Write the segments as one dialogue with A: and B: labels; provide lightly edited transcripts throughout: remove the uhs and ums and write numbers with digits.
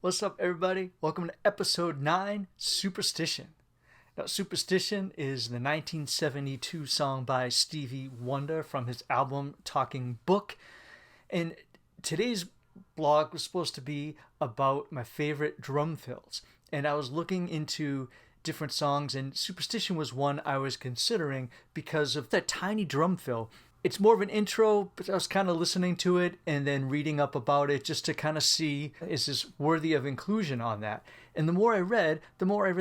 A: What's up, everybody? Welcome to episode 9, Superstition. Now, Superstition is the 1972 song by Stevie Wonder from his album Talking Book. And today's blog was supposed to be about my favorite drum fills. And I was looking into different songs, and Superstition was one I was considering because of that tiny drum fill. It's more of an intro, but I was kind of listening to it and then reading up about it just to kind of see, is this worthy of inclusion on that? And the more I read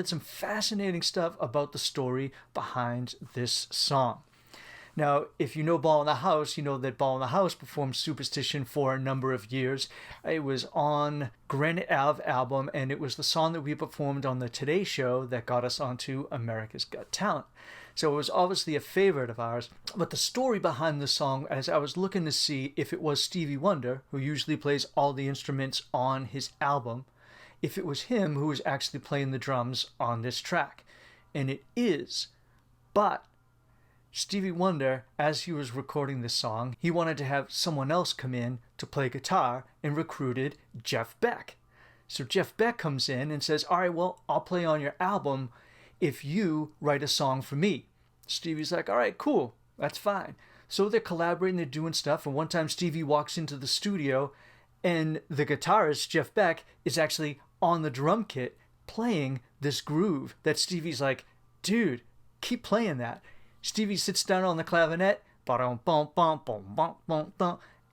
A: some fascinating stuff about the story behind this song. Now, if you know Ball in the House, you know that Ball in the House performed Superstition for a number of years. It was on Granite Ave album, and it was the song that we performed on the Today Show that got us onto America's Got Talent. So it was obviously a favorite of ours. But the story behind the song, as I was looking to see if it was Stevie Wonder, who usually plays all the instruments on his album, if it was him who was actually playing the drums on this track. And it is. But Stevie Wonder, as he was recording this song, he wanted to have someone else come in to play guitar and recruited Jeff Beck. So Jeff Beck comes in and says, all right, well, I'll play on your album if you write a song for me. Stevie's like, all right, cool, that's fine. So they're collaborating, they're doing stuff, and one time Stevie walks into the studio and the guitarist, Jeff Beck, is actually on the drum kit playing this groove that Stevie's like, dude, keep playing that. Stevie sits down on the clavinet,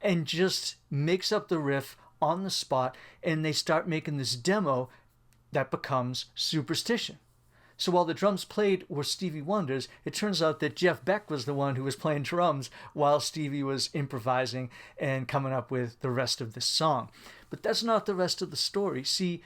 A: and just makes up the riff on the spot, and they start making this demo that becomes Superstition. So while the drums played were Stevie Wonder's, it turns out that Jeff Beck was the one who was playing drums while Stevie was improvising and coming up with the rest of this song. But that's not the rest of the story. See,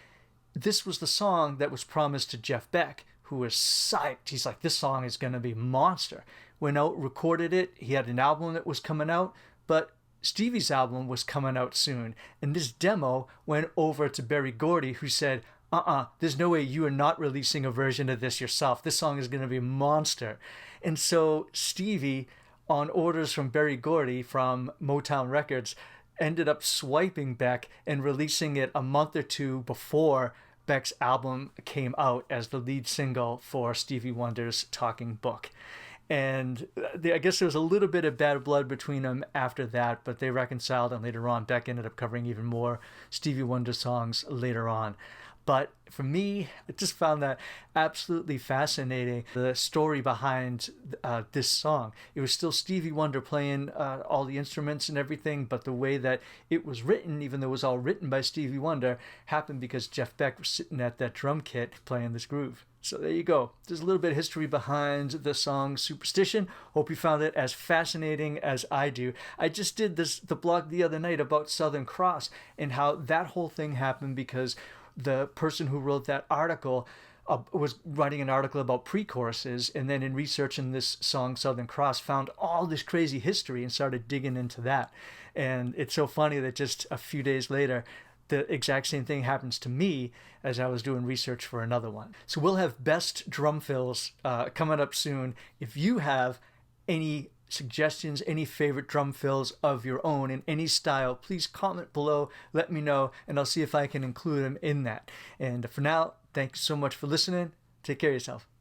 A: this was the song that was promised to Jeff Beck, who was psyched. He's like, this song is going to be monster. Went out, recorded it. He had an album that was coming out, but Stevie's album was coming out soon. And this demo went over to Berry Gordy, who said, there's no way you are not releasing a version of this yourself. This song is going to be a monster. And so Stevie, on orders from Berry Gordy from Motown Records, ended up swiping Beck and releasing it a month or two before Beck's album came out as the lead single for Stevie Wonder's Talking Book. And I guess there was a little bit of bad blood between them after that, but they reconciled, and later on Beck ended up covering even more Stevie Wonder songs later on. But for me, I just found that absolutely fascinating, the story behind this song. It was still Stevie Wonder playing all the instruments and everything, but the way that it was written, even though it was all written by Stevie Wonder, happened because Jeff Beck was sitting at that drum kit playing this groove. So there you go. There's a little bit of history behind the song Superstition. Hope you found it as fascinating as I do. I just did the blog the other night about Southern Cross and how that whole thing happened because the person who wrote that article was writing an article about pre-choruses, and then in researching this song Southern Cross found all this crazy history and started digging into that. And it's so funny that just a few days later the exact same thing happens to me as I was doing research for another one. So we'll have best drum fills coming up soon. If you have any suggestions, any favorite drum fills of your own in any style, please comment below, let me know, and I'll see if I can include them in that. And for now, thanks so much for listening. Take care of yourself.